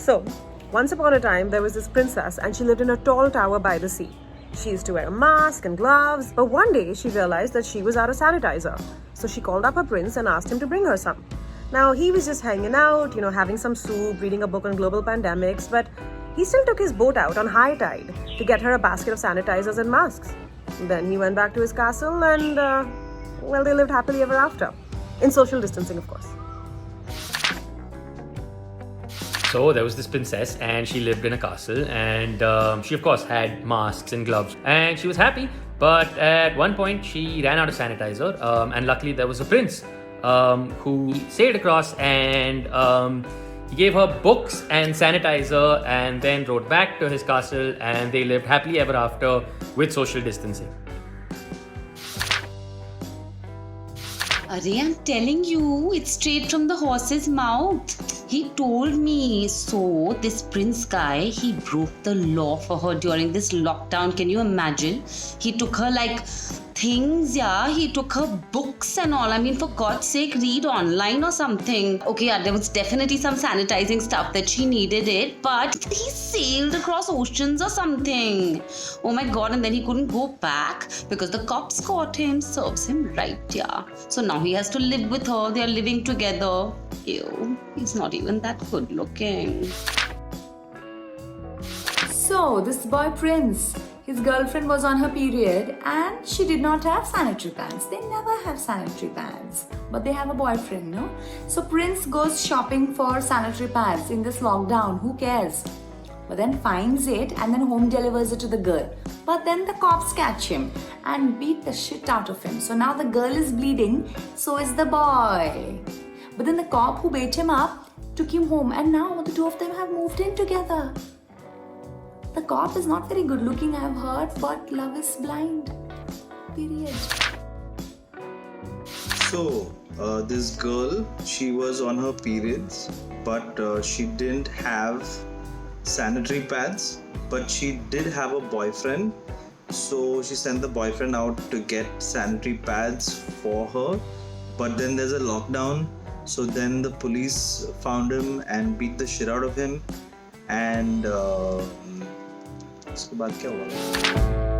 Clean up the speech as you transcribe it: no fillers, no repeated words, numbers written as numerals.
So, once upon a time, there was this princess and she lived in a tall tower by the sea. She used to wear a mask and gloves, but one day she realized that she was out of sanitizer. So she called up her prince and asked him to bring her some. Now, he was just hanging out, having some soup, reading a book on global pandemics, but he still took his boat out on high tide to get her a basket of sanitizers and masks. Then he went back to his castle and, they lived happily ever after. In social distancing, of course. So there was this princess and she lived in a castle and she of course had masks and gloves and she was happy, but at one point she ran out of sanitizer and luckily there was a prince who sailed across and he gave her books and sanitizer and then rode back to his castle and they lived happily ever after with social distancing. Arey, I'm telling you, it's straight from the horse's mouth. He told me. So, this prince guy, he broke the law for her during this lockdown. Can you imagine? He took her like things, yeah. He took her books and all. I mean, for God's sake, read online or something. Okay, yeah, there was definitely some sanitizing stuff that she needed it, but he sailed across oceans or something. Oh my God, and then he couldn't go back because the cops caught him. Serves him right, yeah. So now he has to live with her. They are living together. Ew, he's not even that good looking. So, this boy Prince, his girlfriend was on her period and she did not have sanitary pads. They never have sanitary pads, but they have a boyfriend, no? So Prince goes shopping for sanitary pads in this lockdown. Who cares? But then finds it and then home delivers it to the girl. But then the cops catch him and beat the shit out of him. So now the girl is bleeding, so is the boy. But then the cop who beat him up took him home and now the two of them have moved in together. The cop is not very good looking, I have heard, but love is blind. Period. So, this girl, she was on her periods, but she didn't have sanitary pads, but she did have a boyfriend. So, she sent the boyfriend out to get sanitary pads for her. But then there's a lockdown. So then the police found him and beat the shit out of him. And उसके बाद क्या हुआ?